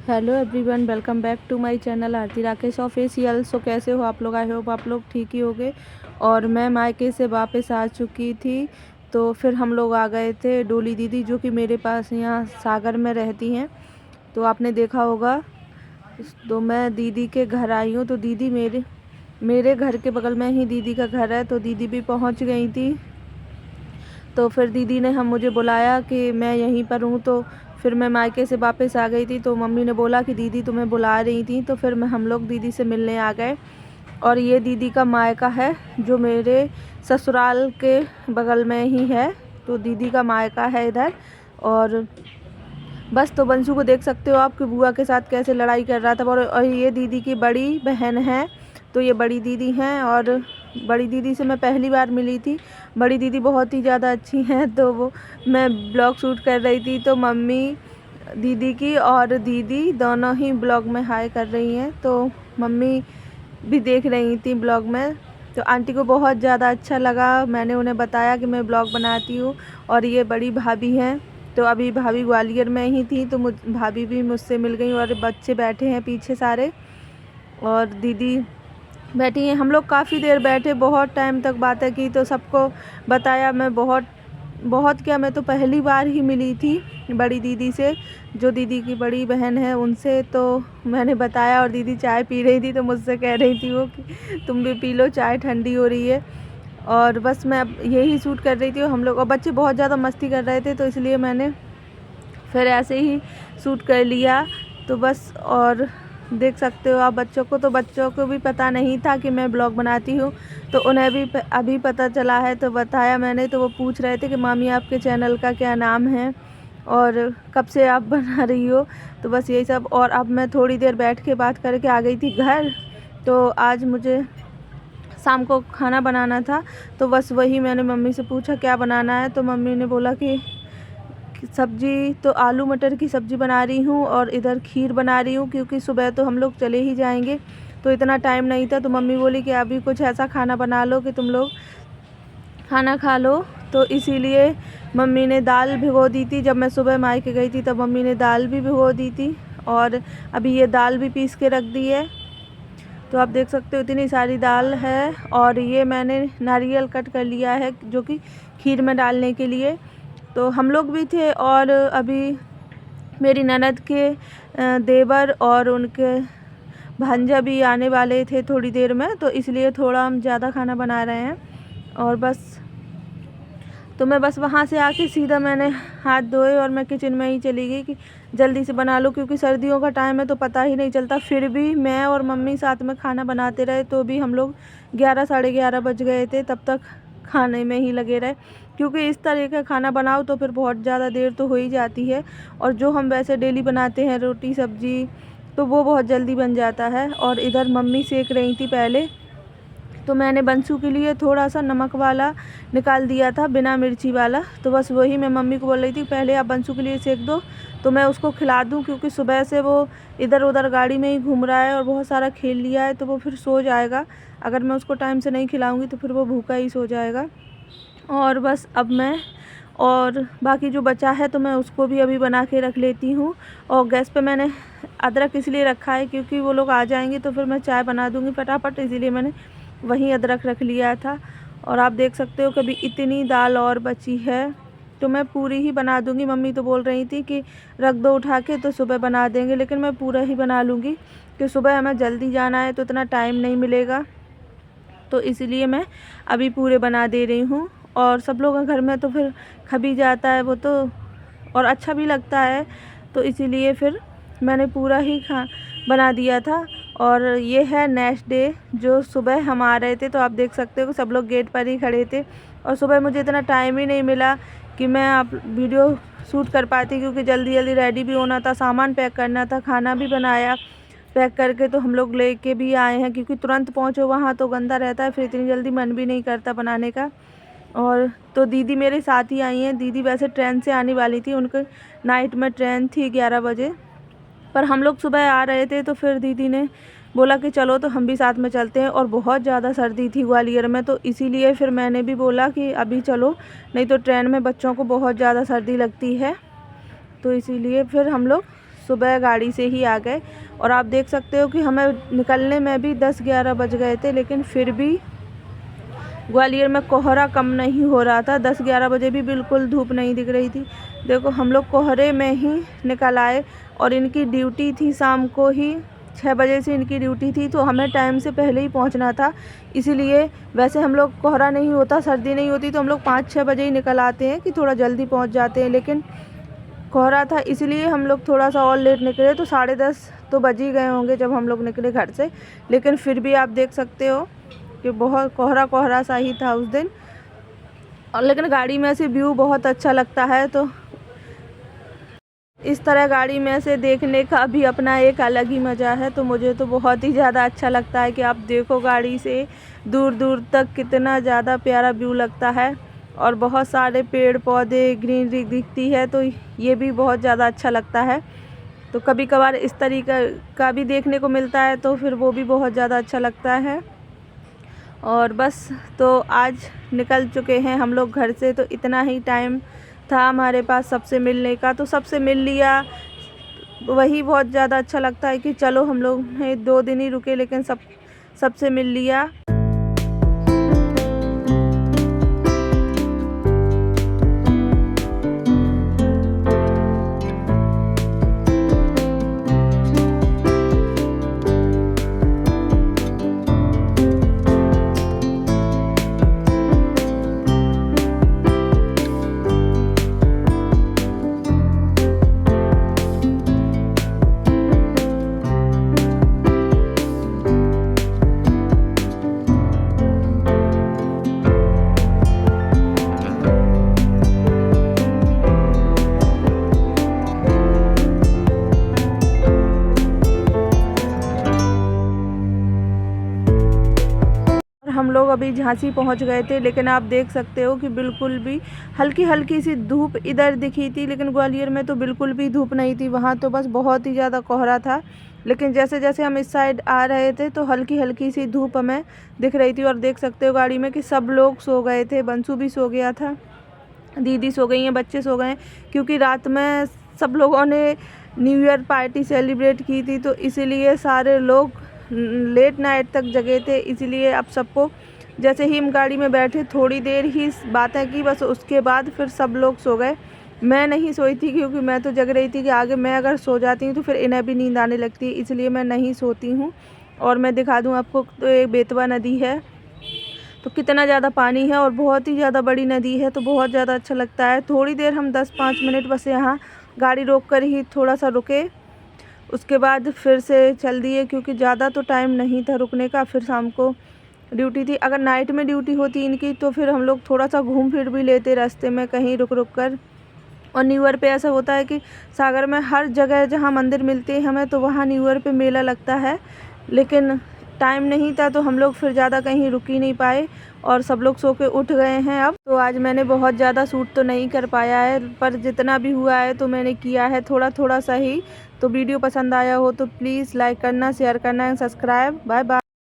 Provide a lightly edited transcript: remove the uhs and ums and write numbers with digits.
Hello everyone, welcome back to my channel Aarti Rakesh official. So कैसे हो आप लोग? आई होप आप लोग ठीक ही होंगे। और मैं मायके से वापस आ चुकी थी, तो फिर हम लोग आ गए थे डोली दीदी, जो कि मेरे पास यहाँ सागर में रहती हैं, तो आपने देखा होगा। तो मैं दीदी के घर आई हूँ, तो दीदी मेरे घर के बगल में ही दीदी का घर है, तो दीदी भी पहुँच गई थी। तो फिर दीदी ने मुझे बुलाया कि मैं यहीं पर हूँ, तो फिर मैं मायके से वापस आ गई थी। तो मम्मी ने बोला कि दीदी तुम्हें बुला रही थी, तो फिर हम लोग दीदी से मिलने आ गए। और ये दीदी का मायका है, जो मेरे ससुराल के बगल में ही है, तो दीदी का मायका है इधर। और बस, तो बंसू को देख सकते हो आपकी बुआ के साथ कैसे लड़ाई कर रहा था। और ये दीदी की बड़ी बहन है, तो ये बड़ी दीदी हैं। और बड़ी दीदी से मैं पहली बार मिली थी। बड़ी दीदी बहुत ही ज़्यादा अच्छी हैं। तो वो मैं ब्लॉग शूट कर रही थी, तो मम्मी दीदी की और दीदी दोनों ही ब्लॉग में हाय कर रही हैं, तो मम्मी भी देख रही थी ब्लॉग में। तो आंटी को बहुत ज़्यादा अच्छा लगा। मैंने उन्हें बताया कि मैं ब्लॉग बनाती हूँ। और ये बड़ी भाभी हैं, तो अभी भाभी ग्वालियर में ही थी, तो भाभी भी मुझसे मिल गई। और बच्चे बैठे हैं पीछे सारे, और दीदी बैठी हैं। हम लोग काफ़ी देर बैठे, बहुत टाइम तक बातें की, तो सबको बताया। मैं बहुत क्या, मैं तो पहली बार ही मिली थी बड़ी दीदी से, जो दीदी की बड़ी बहन है उनसे। तो मैंने बताया, और दीदी चाय पी रही थी, तो मुझसे कह रही थी वो कि तुम भी पी लो, चाय ठंडी हो रही है। और बस मैं अब यही शूट कर रही थी हम लोग, और बच्चे बहुत ज़्यादा मस्ती कर रहे थे, तो इसलिए मैंने फिर ऐसे ही शूट कर लिया। तो बस, और देख सकते हो आप बच्चों को भी पता नहीं था कि मैं ब्लॉग बनाती हूँ, तो उन्हें भी अभी पता चला है। तो बताया मैंने, तो वो पूछ रहे थे कि मामी आपके चैनल का क्या नाम है और कब से आप बना रही हो। तो बस यही सब। और अब मैं थोड़ी देर बैठ के बात करके आ गई थी घर। तो आज मुझे शाम को खाना बनाना था, तो बस वही मैंने मम्मी से पूछा क्या बनाना है। तो मम्मी ने बोला कि सब्जी तो आलू मटर की सब्ज़ी बना रही हूँ, और इधर खीर बना रही हूँ, क्योंकि सुबह तो हम लोग चले ही जाएंगे, तो इतना टाइम नहीं था। तो मम्मी बोली कि अभी कुछ ऐसा खाना बना लो कि तुम लोग खाना खा लो। तो इसीलिए मम्मी ने दाल भिगो दी थी। जब मैं सुबह मायके गई थी, तब मम्मी ने दाल भी भिगो दी थी, और अभी ये दाल भी पीस के रख दी है। तो आप देख सकते हो इतनी सारी दाल है। और ये मैंने नारियल कट कर लिया है, जो कि खीर में डालने के लिए। तो हम लोग भी थे, और अभी मेरी ननद के देवर और उनके भांजा भी आने वाले थे थोड़ी देर में, तो इसलिए थोड़ा हम ज़्यादा खाना बना रहे हैं। और बस, तो मैं बस वहाँ से आके सीधा मैंने हाथ धोए, और मैं किचन में ही चली गई कि जल्दी से बना लो, क्योंकि सर्दियों का टाइम है तो पता ही नहीं चलता। फिर भी मैं और मम्मी साथ में खाना बनाते रहे, तो भी हम लोग 11 साढ़े 11 बज गए थे, तब तक खाने में ही लगे रहे। क्योंकि इस तरह का खाना बनाओ तो फिर बहुत ज़्यादा देर तो हो ही जाती है, और जो हम वैसे डेली बनाते हैं रोटी सब्ज़ी, तो वो बहुत जल्दी बन जाता है। और इधर मम्मी सेक रही थी पहले, तो मैंने बंसू के लिए थोड़ा सा नमक वाला निकाल दिया था, बिना मिर्ची वाला। तो बस वही मैं मम्मी को बोल रही थी, पहले आप बंसू के लिए सेक दो, तो मैं उसको खिला दूं, क्योंकि सुबह से वो इधर उधर गाड़ी में ही घूम रहा है और बहुत सारा खेल लिया है, तो वो फिर सो जाएगा। अगर मैं उसको टाइम से नहीं खिलाऊँगी तो फिर वो भूखा ही सो जाएगा। और बस अब मैं, और बाकी जो बचा है तो मैं उसको भी अभी बना के रख लेती हूँ। और गैस पे मैंने अदरक इसलिए रखा है, क्योंकि वो लोग आ जाएंगे तो फिर मैं चाय बना दूँगी फटाफट, इसीलिए मैंने वहीं अदरक रख लिया था। और आप देख सकते हो कभी इतनी दाल और बची है, तो मैं पूरी ही बना दूँगी। मम्मी तो बोल रही थी कि रख दो उठा के, तो सुबह बना देंगे, लेकिन मैं पूरा ही बना लूँगी, कि सुबह हमें जल्दी जाना है तो इतना टाइम नहीं मिलेगा, तो इसलिए मैं अभी पूरे बना दे रही हूँ। और सब लोगों के घर में तो फिर खा भी जाता है वो तो, और अच्छा भी लगता है, तो इसीलिए फिर मैंने पूरा ही बना दिया था। और ये है नेक्स्ट डे, जो सुबह हम आ रहे थे, तो आप देख सकते हो सब लोग गेट पर ही खड़े थे। और सुबह मुझे इतना टाइम ही नहीं मिला कि मैं आप वीडियो शूट कर पाती, क्योंकि जल्दी जल्दी रेडी भी होना था, सामान पैक करना था, खाना भी बनाया पैक करके, तो हम लोग लेके भी आए हैं, क्योंकि तुरंत पहुँचो वहाँ तो गंदा रहता है, फिर इतनी जल्दी मन भी नहीं करता बनाने का। और तो दीदी मेरे साथ ही आई हैं। दीदी वैसे ट्रेन से आने वाली थी, उनके नाइट में ट्रेन थी 11 बजे, पर हम लोग सुबह आ रहे थे, तो फिर दीदी ने बोला कि चलो तो हम भी साथ में चलते हैं। और बहुत ज़्यादा सर्दी थी ग्वालियर में, तो इसीलिए फिर मैंने भी बोला कि अभी चलो, नहीं तो ट्रेन में बच्चों को बहुत ज़्यादा सर्दी लगती है, तो इसीलिए फिर हम लोग सुबह गाड़ी से ही आ गए। और आप देख सकते हो कि हमें निकलने में भी 10-11 बज गए थे, लेकिन फिर भी ग्वालियर में कोहरा कम नहीं हो रहा था। 10-11 बजे भी बिल्कुल धूप नहीं दिख रही थी। देखो हम लोग कोहरे में ही निकल आए और इनकी ड्यूटी थी शाम को ही 6 बजे से इनकी ड्यूटी थी, तो हमें टाइम से पहले ही पहुंचना था। इसीलिए वैसे हम लोग कोहरा नहीं होता, सर्दी नहीं होती तो हम लोग 5-6 बजे ही निकल आते हैं कि थोड़ा जल्दी पहुंच जाते हैं, लेकिन कोहरा था इसलिए हम लोग थोड़ा सा और लेट निकले। तो 10:30 तो बज ही गए होंगे जब हम लोग निकले घर से, लेकिन फिर भी आप देख सकते हो कि बहुत कोहरा सा ही था उस दिन। और लेकिन गाड़ी में से व्यू बहुत अच्छा लगता है, तो इस तरह गाड़ी में से देखने का भी अपना एक अलग ही मज़ा है। तो मुझे तो बहुत ही ज़्यादा अच्छा लगता है कि आप देखो गाड़ी से दूर दूर तक कितना ज़्यादा प्यारा व्यू लगता है और बहुत सारे पेड़ पौधे ग्रीनरी दिखती है, तो ये भी बहुत ज़्यादा अच्छा लगता है। तो कभी कभार इस तरीका का भी देखने को मिलता है तो फिर वो भी बहुत ज़्यादा अच्छा लगता है। और बस तो आज निकल चुके हैं हम लोग घर से, तो इतना ही टाइम था हमारे पास सबसे मिलने का, तो सबसे मिल लिया। वही बहुत ज़्यादा अच्छा लगता है कि चलो हम लोग 2 दिन ही रुके लेकिन सबसे मिल लिया। हम लोग अभी झांसी पहुंच गए थे, लेकिन आप देख सकते हो कि बिल्कुल भी हल्की हल्की सी धूप इधर दिखी थी, लेकिन ग्वालियर में तो बिल्कुल भी धूप नहीं थी। वहाँ तो बस बहुत ही ज़्यादा कोहरा था, लेकिन जैसे जैसे हम इस साइड आ रहे थे तो हल्की हल्की सी धूप हमें दिख रही थी। और देख सकते हो गाड़ी में कि सब लोग सो गए थे, बंसू भी सो गया था, दीदी सो गई हैं, बच्चे सो गए हैं, क्योंकि रात में सब लोगों ने न्यू ईयर पार्टी सेलिब्रेट की थी, तो इसीलिए सारे लोग लेट नाइट तक जगे थे। इसीलिए अब सबको जैसे ही हम गाड़ी में बैठे थोड़ी देर ही बातें की, बस उसके बाद फिर सब लोग सो गए। मैं नहीं सोई थी क्योंकि मैं तो जग रही थी कि आगे मैं अगर सो जाती हूँ तो फिर इन्हें भी नींद आने लगती है, इसलिए मैं नहीं सोती हूँ। और मैं दिखा दूँ आपको, तो एक बेतवा नदी है, तो कितना ज़्यादा पानी है और बहुत ही ज़्यादा बड़ी नदी है, तो बहुत ज़्यादा अच्छा लगता है। थोड़ी देर हम 10-5 मिनट बस यहाँ गाड़ी रोक कर ही थोड़ा सा रुके, उसके बाद फिर से चल दिए, क्योंकि ज़्यादा तो टाइम नहीं था रुकने का। फिर शाम को ड्यूटी थी, अगर नाइट में ड्यूटी होती इनकी तो फिर हम लोग थोड़ा सा घूम फिर भी लेते रास्ते में कहीं रुक रुक कर। और न्यू ईयर पे ऐसा होता है कि सागर में हर जगह जहाँ मंदिर मिलते हैं हमें, तो वहाँ न्यू ईयर पे मेला लगता है, लेकिन टाइम नहीं था तो हम लोग फिर ज़्यादा कहीं रुक ही नहीं पाए और सब लोग सो के उठ गए हैं अब। तो आज मैंने बहुत ज़्यादा शूट तो नहीं कर पाया है, पर जितना भी हुआ है तो मैंने किया है थोड़ा थोड़ा सा ही। तो वीडियो पसंद आया हो तो प्लीज़ लाइक करना, शेयर करना एंड सब्सक्राइब। Bye bye.